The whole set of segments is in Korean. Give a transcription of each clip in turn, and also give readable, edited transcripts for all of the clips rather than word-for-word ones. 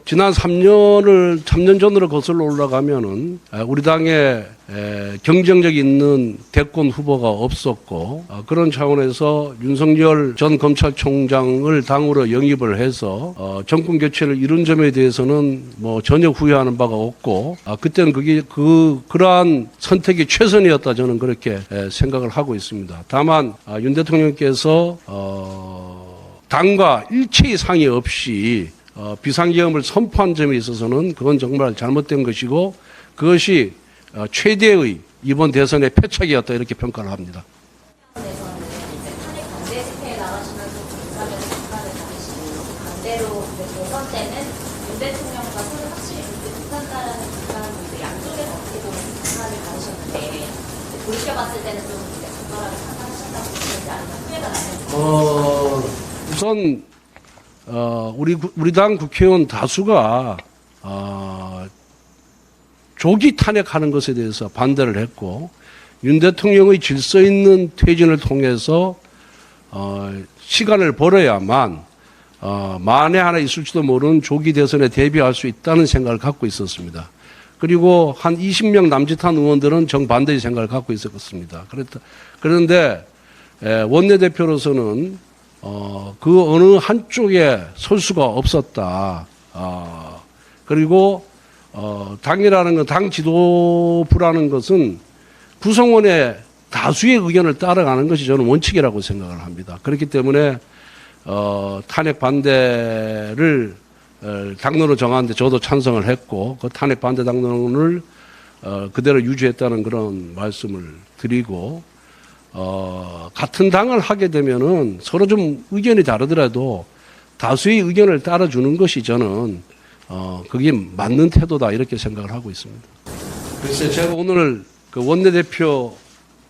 지난 3년 전으로 거슬러 올라가면은, 우리 당에 경쟁력 있는 대권 후보가 없었고, 그런 차원에서 윤석열 전 검찰총장을 당으로 영입을 해서, 정권 교체를 이룬 점에 대해서는 뭐 전혀 후회하는 바가 없고, 그때는 그러한 선택이 최선이었다 저는 그렇게 생각을 하고 있습니다. 다만, 윤 대통령께서, 당과 일체의 상의 없이 비상계엄을 선포한 점에 있어서는 그건 정말 잘못된 것이고 그것이 최대의 이번 대선의 패착이었다 이렇게 평가를 합니다. 대선에서는 이제 탄핵 반대 집회에 나가시면서 군사적 비판을 받으시고 반대로 대선 때는 윤 대통령과 손을 확실히 붙지 못한다라는 비판을 이제 양쪽에서 어떻게 보면 비판을 받으셨는데 돌이켜봤을 때는 좀 이제 적절하게 판단하셨다고 보시는지 아니면 후회가 나는지. 우선 우리 당 국회의원 다수가 조기 탄핵하는 것에 대해서 반대를 했고 윤 대통령의 질서 있는 퇴진을 통해서 시간을 벌어야만 만에 하나 있을지도 모르는 조기 대선에 대비할 수 있다는 생각을 갖고 있었습니다. 그리고 한 20명 남짓한 의원들은 정반대의 생각을 갖고 있었습니다. 그런데 원내대표로서는 그 어느 한쪽에 설 수가 없었다. 그리고 당이라는 건, 당 지도부라는 것은 구성원의 다수의 의견을 따라가는 것이 저는 원칙이라고 생각을 합니다. 그렇기 때문에 탄핵 반대를 당론으로 정하는데 저도 찬성을 했고 그 탄핵 반대 당론을 그대로 유지했다는 그런 말씀을 드리고 같은 당을 하게 되면은 서로 좀 의견이 다르더라도 다수의 의견을 따라주는 것이 저는 그게 맞는 태도다 이렇게 생각을 하고 있습니다. 그래서 제가 오늘 그 원내대표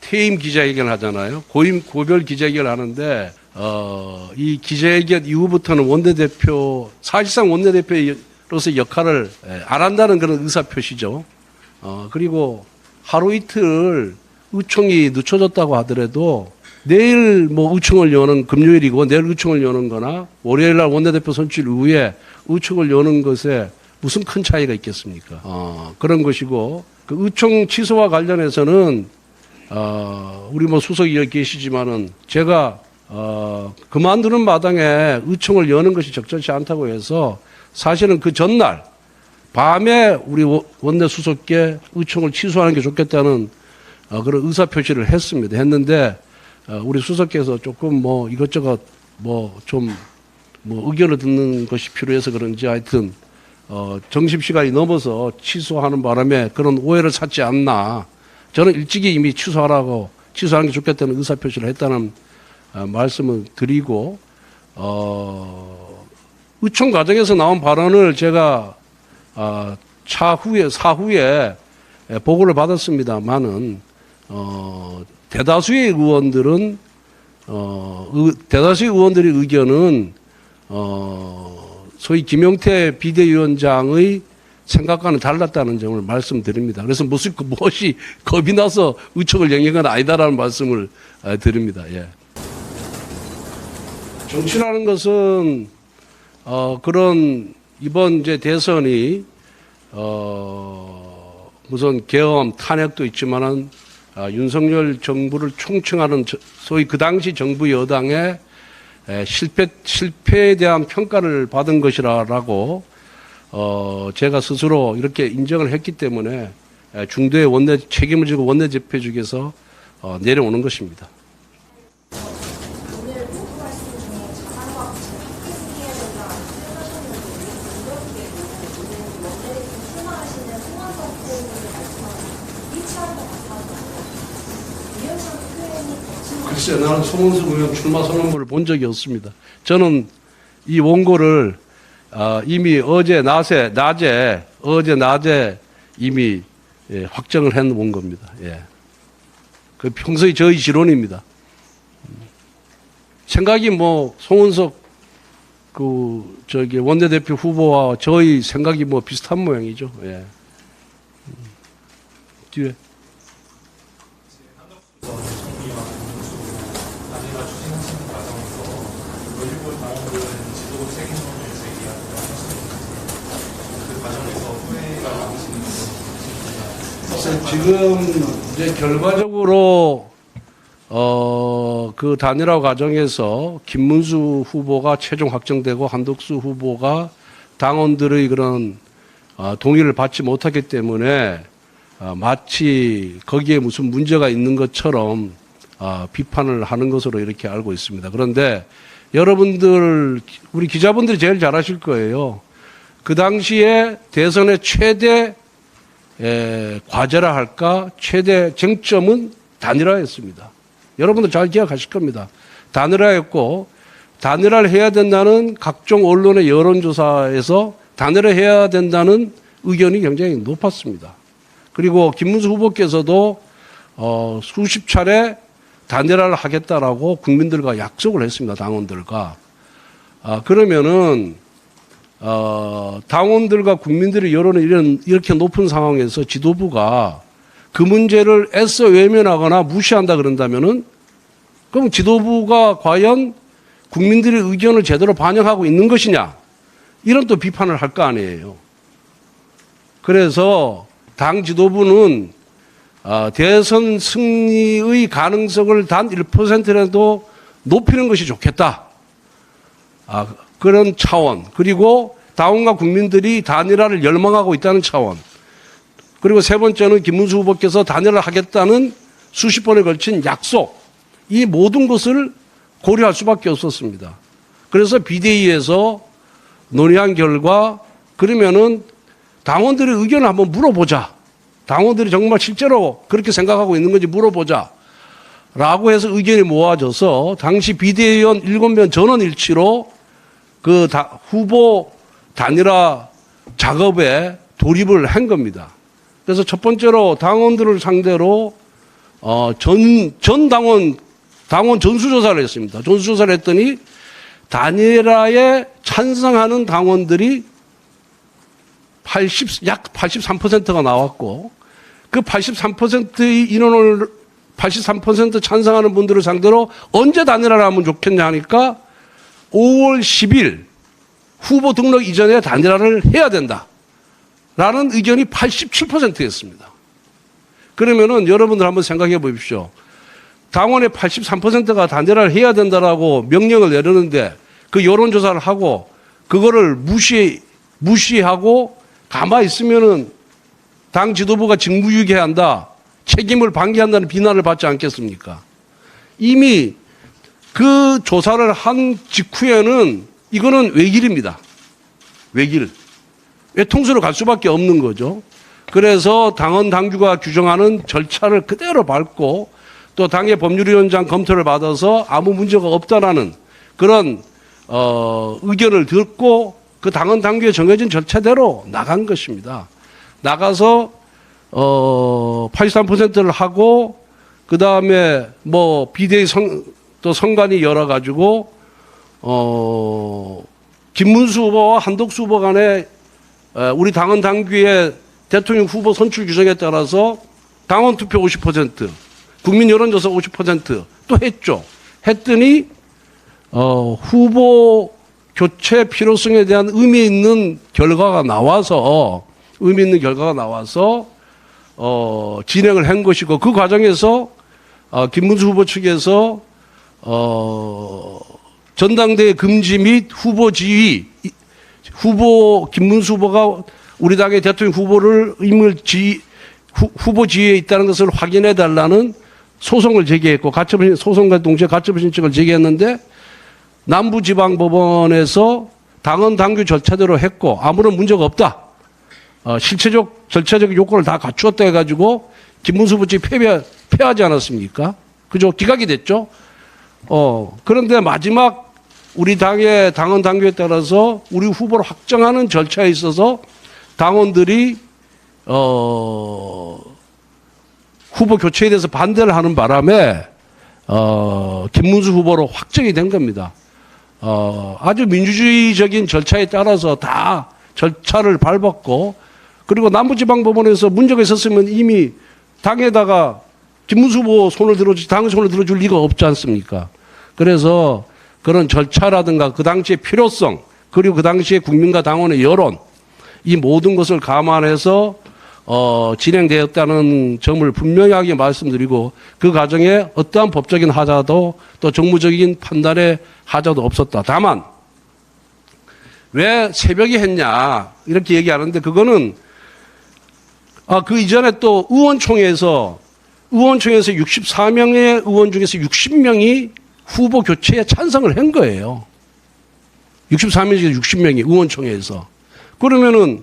퇴임 기자회견을 하잖아요. 고별 기자회견을 하는데 이 기자회견 이후부터는 사실상 원내대표로서 역할을 안 한다는 그런 의사표시죠. 그리고 하루 이틀 의총이 늦춰졌다고 하더라도 내일 뭐 의총을 여는 금요일이고 내일 의총을 여는 거나 월요일 날 원내대표 선출 이후에 의총을 여는 것에 무슨 큰 차이가 있겠습니까? 그런 것이고 그 의총 취소와 관련해서는 우리 뭐 수석이 여기 계시지만은 제가 그만두는 마당에 의총을 여는 것이 적절치 않다고 해서 사실은 그 전날 밤에 우리 원내 수석께 의총을 취소하는 게 좋겠다는 그런 의사표시를 했는데 우리 수석께서 조금 뭐 이것저것 좀 의견을 듣는 것이 필요해서 그런지 하여튼 점심시간이 넘어서 취소하는 바람에 그런 오해를 샀지 않나. 저는 일찍이 이미 취소하는 게 좋겠다는 의사표시를 했다는 말씀을 드리고 의총 과정에서 나온 발언을 제가 사후에 보고를 받았습니다만은 대다수의 의원들의 의견은 소위 김용태 비대위원장의 생각과는 달랐다는 점을 말씀드립니다. 그래서 무엇이 겁이 나서 의총을 영위한 건 아니다라는 말씀을 드립니다. 예. 정치라는 것은 그런 이번 이제 대선이 우선 계엄 탄핵도 있지만은 윤석열 정부를 총칭하는 소위 그 당시 정부 여당의 실패에 대한 평가를 받은 것이라고 제가 스스로 이렇게 인정을 했기 때문에 중도의 책임을 지고 원내대표직에서 내려오는 것입니다. 오늘 모두 말씀 중에 자산과 부채를 함께 승리해야 된다 생각하셨는데 오늘 원내대표 출마하시는 송환석 후보님이 말씀하신 일치하는 것 같아요. 위원장 표현이 글쎄, 나는 송원석 의원 출마 선언문을 본 적이 없습니다. 저는 이 원고를 이미 어제 낮에 이미 확정을 해놓은 겁니다. 예. 그 평소의 저희 지론입니다. 생각이 송원석 원내대표 후보와 저희 생각이 비슷한 모양이죠. 예. 뒤에. 추진하시는 과정에서 1부 당원들은 지도부 책임론을 제기하고 글쎄, 지금 이제 결과적으로 그 단일화 과정에서 김문수 후보가 최종 확정되고 한덕수 후보가 당원들의 그런 동의를 받지 못하기 때문에 마치 거기에 무슨 문제가 있는 것처럼 비판을 하는 것으로 이렇게 알고 있습니다. 그런데 여러분들, 우리 기자분들이 제일 잘 아실 거예요. 그 당시에 대선의 최대 과제라 할까, 최대 쟁점은 단일화였습니다. 여러분들 잘 기억하실 겁니다. 단일화였고, 단일화를 해야 된다는 각종 언론의 여론조사에서 단일화 해야 된다는 의견이 굉장히 높았습니다. 그리고 김문수 후보께서도 수십 차례 단일화를 하겠다라고 국민들과 약속을 했습니다. 당원들과. 그러면은 당원들과 국민들의 여론이 이렇게 높은 상황에서 지도부가 그 문제를 애써 외면하거나 무시한다 그런다면은 그럼 지도부가 과연 국민들의 의견을 제대로 반영하고 있는 것이냐, 이런 또 비판을 할 거 아니에요. 그래서 당 지도부는 대선 승리의 가능성을 단 1%라도 높이는 것이 좋겠다. 그런 차원, 그리고 당원과 국민들이 단일화를 열망하고 있다는 차원, 그리고 세 번째는 김문수 후보께서 단일화를 하겠다는 수십 번에 걸친 약속, 이 모든 것을 고려할 수밖에 없었습니다. 그래서 비대위에서 논의한 결과, 그러면은 당원들의 의견을 한번 물어보자. 당원들이 정말 실제로 그렇게 생각하고 있는 건지 물어보자. 라고 해서 의견이 모아져서 당시 비대위원 7명 전원 일치로 그 후보 단일화 작업에 돌입을 한 겁니다. 그래서 첫 번째로 당원들을 상대로 전 당원 전수조사를 했습니다. 전수조사를 했더니 단일화에 찬성하는 당원들이 약 83%가 나왔고, 그 83%의 인원을 83% 찬성하는 분들을 상대로 언제 단일화를 하면 좋겠냐 하니까 5월 10일 후보 등록 이전에 단일화를 해야 된다. 라는 의견이 87%였습니다. 그러면은 여러분들 한번 생각해 보십시오. 당원의 83%가 단일화를 해야 된다라고 명령을 내렸는데 그 여론조사를 하고 그거를 무시하고 가만히 있으면은 당 지도부가 직무유기한다, 책임을 방기한다는 비난을 받지 않겠습니까? 이미 그 조사를 한 직후에는 이거는 외길입니다. 외길. 외통수로 갈 수밖에 없는 거죠. 그래서 당원 당규가 규정하는 절차를 그대로 밟고 또 당의 법률위원장 검토를 받아서 아무 문제가 없다라는 그런 의견을 듣고 그 당원 당규에 정해진 절차대로 나간 것입니다. 나가서 83%를 하고 그 다음에 뭐 비대위 또 선관위 열어가지고 김문수 후보와 한덕수 후보 간에 우리 당원 당규의 대통령 후보 선출 규정에 따라서 당원 투표 50%, 국민 여론조사 50% 또 했죠. 했더니 후보 교체 필요성에 대한 의미 있는 결과가 나와서 진행을 한 것이고, 그 과정에서 김문수 후보 측에서 전당대회 금지 및 후보 지위, 김문수 후보가 우리 당의 대통령 후보를 후보 지위에 있다는 것을 확인해 달라는 소송을 제기했고, 소송과 동시에 가처분 신청을 제기했는데 남부지방법원에서 당원 당규 절차대로 했고 아무런 문제가 없다. 실체적 절차적 요건을 다 갖추었다 해가지고 김문수 후보 측이 패하지 않았습니까? 그죠? 기각이 됐죠. 그런데 마지막 우리 당의 당원 당규에 따라서 우리 후보를 확정하는 절차에 있어서 당원들이 후보 교체에 대해서 반대를 하는 바람에 김문수 후보로 확정이 된 겁니다. 아주 민주주의적인 절차에 따라서 다 절차를 밟았고, 그리고 남부지방법원에서 문제가 있었으면 이미 당에다가 김문수 후보 당의 손을 들어줄 리가 없지 않습니까? 그래서 그런 절차라든가 그 당시의 필요성, 그리고 그 당시의 국민과 당원의 여론, 이 모든 것을 감안해서 진행되었다는 점을 분명하게 말씀드리고 그 과정에 어떠한 법적인 하자도 또 정무적인 판단의 하자도 없었다. 다만 왜 새벽에 했냐 이렇게 얘기하는데 그거는 그 이전에 또 의원총회에서 64명의 의원 중에서 60명이 후보 교체에 찬성을 한 거예요. 64명 중에서 60명이 의원총회에서. 그러면은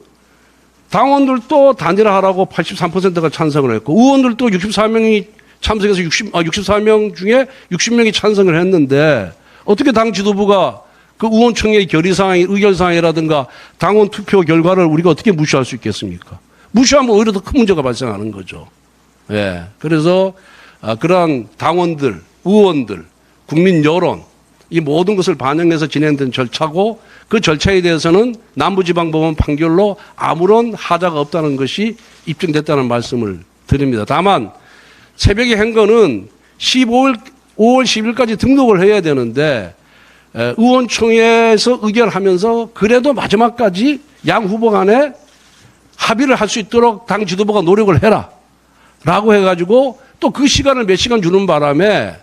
당원들도 단일화하라고 83%가 찬성을 했고 의원들도 64명이 참석해서 64명 중에 60명이 찬성을 했는데 어떻게 당 지도부가 그 의원총회의 결의사항, 의결사항이라든가 당원 투표 결과를 우리가 어떻게 무시할 수 있겠습니까? 무시하면 오히려 더 큰 문제가 발생하는 거죠. 예. 그래서 그러한 당원들, 의원들, 국민 여론 이 모든 것을 반영해서 진행된 절차고 그 절차에 대해서는 남부지방법원 판결로 아무런 하자가 없다는 것이 입증됐다는 말씀을 드립니다. 다만 새벽에 한 거는 5월 10일까지 등록을 해야 되는데 의원총회에서 의결하면서 그래도 마지막까지 양 후보 간에 합의를 할 수 있도록 당 지도부가 노력을 해라 라고 해가지고 또 그 시간을 몇 시간 주는 바람에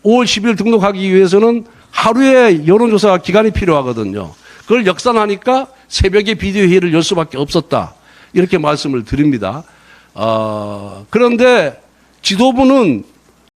5월 10일 등록하기 위해서는 하루의 여론조사 기간이 필요하거든요. 그걸 역산하니까 새벽에 비대위회의를 열 수밖에 없었다. 이렇게 말씀을 드립니다. 그런데 지도부는